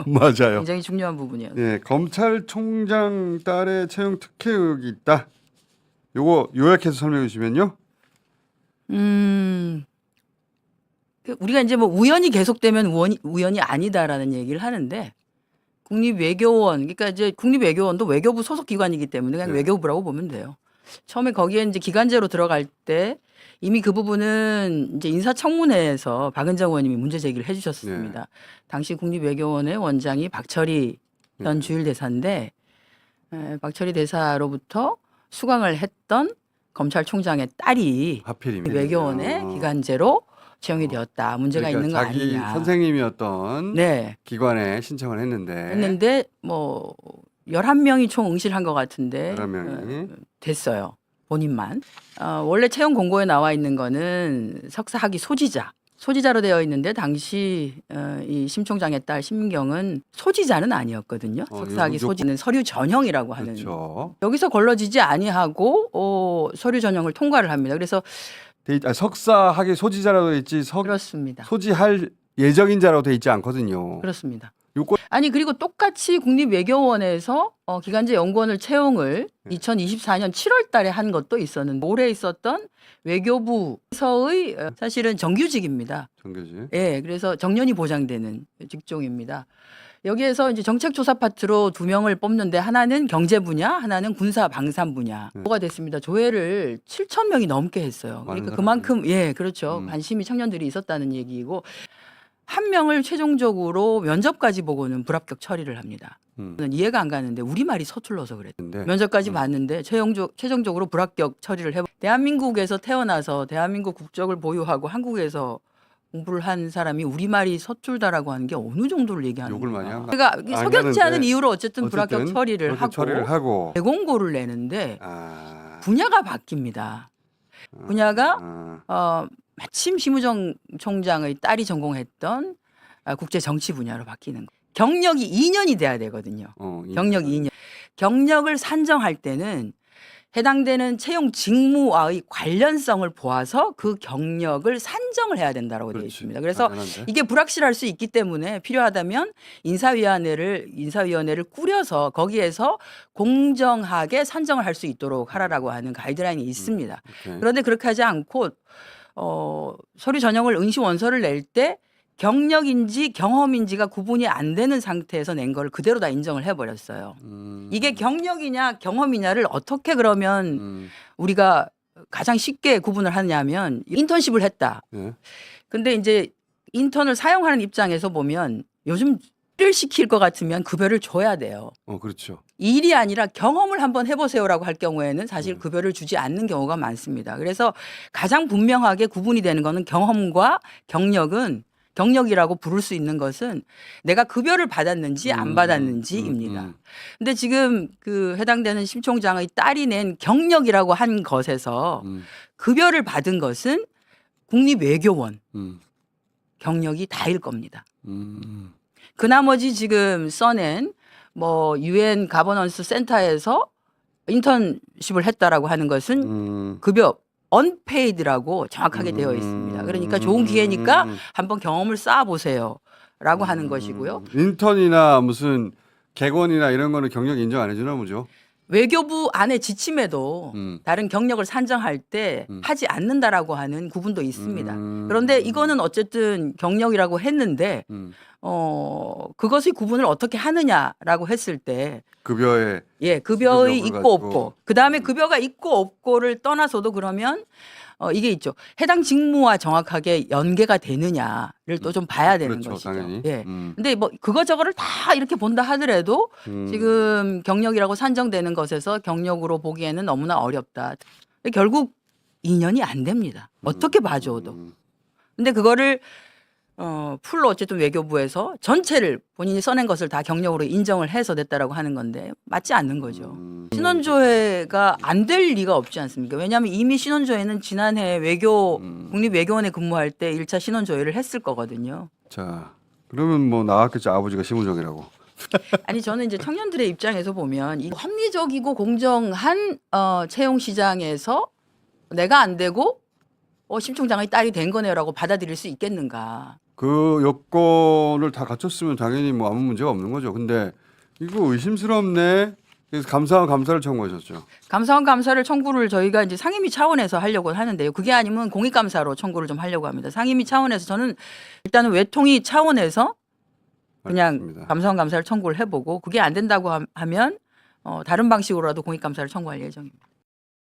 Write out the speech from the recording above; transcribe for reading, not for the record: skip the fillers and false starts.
맞아요. 굉장히 중요한 부분이에요. 네, 검찰총장 딸의 채용 특혜 의혹이 있다. 요거 요약해서 설명해 주시면요. 우리가 이제 뭐 우연히 계속되면 우연이 아니다라는 얘기를 하는데 국립외교원, 그러니까 이제 국립외교원도 외교부 소속 기관이기 때문에 그냥 네. 외교부라고 보면 돼요. 처음에 거기에 이제 기간제로 들어갈 때 이미 그 부분은 이제 인사청문회에서 박은정 의원님이 문제 제기를 해주셨습니다. 당시 국립외교원의 원장이 박철희 전 주일대사인데 박철희 대사로부터 수강을 했던 검찰총장의 딸이 하필이면 외교원의 기간제로 채용이 되었다. 문제가 그러니까 있는 거 자기 아니냐. 선생님이었던 네. 기관에 신청을 했는데 뭐 11명이 총 응시를 한 것 같은데 11명이 됐어요. 본인만. 원래 채용 공고에 나와 있는 거는 석사 학위 소지자로 되어 있는데 당시 이 심 총장의 딸 심경은 소지자는 아니었거든요. 석사 학위 소지는 서류 전형이라고 하는. 그렇죠. 여기서 걸러지지 아니하고 서류 전형을 통과를 합니다. 그래서 석사 학위 소지자라고 돼 있지 그렇습니다. 소지할 예정인 자라고 돼 있지 않거든요. 그렇습니다. 요건 아니 그리고 똑같이 국립외교원에서 기간제 연구원을 채용을 2024년 7월 달에 한 것도 있었는데 올해 있었던 외교부에서의 사실은 정규직입니다. 정교지. 예, 그래서 정년이 보장되는 직종입니다. 여기에서 이제 정책조사 파트로 2명을 뽑는데 하나는 경제 분야, 하나는 군사 방산 분야. 뭐가 됐습니다. 조회를 7천 명이 넘게 했어요. 그러니까 그만큼 그렇죠. 관심이 청년들이 있었다는 얘기이고 한 명을 최종적으로 면접까지 보고는 불합격 처리를 합니다. 저는 이해가 안 가는데 우리말이 서툴러서 그랬는데 면접까지 봤는데 최종적으로 불합격 처리를 해. 대한민국에서 태어나서 대한민국 국적을 보유하고 한국에서 공부를 한 사람이 우리말이 서툴다라고 하는 게 어느 정도를 얘기하는 욕을 거야. 많이 한 그러니까 석연치 않은 이유로 어쨌든 불합격 처리를 처리를 하고 재공고를 내는데 분야가 바뀝니다. 분야가 마침 심우정 총장의 딸이 전공했던 국제 정치 분야로 바뀌는 거. 경력이 2년이 돼야 되거든요. 경력이 2년. 경력을 산정할 때는 해당되는 채용 직무와의 관련성을 보아서 그 경력을 산정을 해야 된다고 되어 있습니다. 그래서 당연한데? 이게 불확실할 수 있기 때문에 필요하다면 인사위원회를 꾸려서 거기에서 공정하게 산정을 할 수 있도록 하라라고 하는 가이드라인이 있습니다. 그런데 그렇게 하지 않고 서류 전형을 응시 원서를 낼 때 경력인지 경험인지가 구분이 안 되는 상태에서 낸 걸 그대로 다 인정을 해버렸어요. 이게 경력이냐 경험이냐를 어떻게 그러면 우리가 가장 쉽게 구분을 하냐면 인턴십을 했다. 근데 이제 인턴을 사용하는 입장에서 보면 요즘 일을 시킬 것 같으면 급여를 줘야 돼요. 그렇죠. 일이 아니라 경험을 한번 해보세요라고 할 경우에는 사실 급여를 주지 않는 경우가 많습니다. 그래서 가장 분명하게 구분이 되는 거는 경험과 경력이라고 부를 수 있는 것은 내가 급여를 받았는지 안 받았는지입니다. 근데 지금 그 해당되는 심 총장의 딸이 낸 경력이라고 한 것에서 급여를 받은 것은 국립외교원 경력이 다일 겁니다. 그 나머지 지금 써낸 뭐 UN 가버넌스 센터에서 인턴십을 했다라고 하는 것은 급여 언페이드라고 정확하게 되어 있습니다. 그러니까 좋은 기회니까 한번 경험을 쌓아보세요라고 하는 것이고요. 인턴이나 무슨 객원이나 이런 거는 경력 인정 안 해주나 보죠. 외교부 안에 지침에도 다른 경력을 산정할 때 하지 않는다라고 하는 구분도 있습니다. 그런데 이거는 어쨌든 경력이라고 했는데 그것의 구분을 어떻게 하느냐라고 했을 때 급여에 급여의 수준력을 있고 가지고. 없고 그다음에 급여가 있고 없고를 떠나서도 그러면 이게 있죠. 해당 직무와 정확하게 연계가 되느냐를 또 좀 봐야 되는 그렇죠, 것이죠. 당연히. 근데 뭐 그거저거를 다 이렇게 본다 하더라도 지금 경력이라고 산정되는 것에서 경력으로 보기에는 너무나 어렵다. 결국 2년이 안 됩니다. 어떻게 봐줘도. 근데 그거를 풀로 어쨌든 외교부에서 전체를 본인이 써낸 것을 다 경력으로 인정을 해서 됐다라고 하는 건데 맞지 않는 거죠. 신원조회가 안 될 리가 없지 않습니까? 왜냐하면 이미 신원조회는 지난해 국립외교원에 근무할 때 1차 신원조회를 했을 거거든요. 자, 그러면 뭐 나왔겠죠. 아버지가 심우정이라고. 아니 저는 이제 청년들의 입장에서 보면 이 합리적이고 공정한 채용 시장에서 내가 안 되고 심 총장의 딸이 된 거네요라고 받아들일 수 있겠는가? 그 여건을 다 갖췄으면 당연히 뭐 아무 문제가 없는 거죠. 근데 이거 의심스럽네. 그래서 감사원 감사를 청구하셨죠. 감사원 감사를 청구를 저희가 이제 상임위 차원에서 하려고 하는데요. 그게 아니면 공익감사로 청구를 좀 하려고 합니다. 상임위 차원에서 저는 일단은 외통위 차원에서 그냥 알겠습니다. 감사원 감사를 청구를 해보고 그게 안 된다고 하면 다른 방식으로라도 공익감사를 청구할 예정입니다.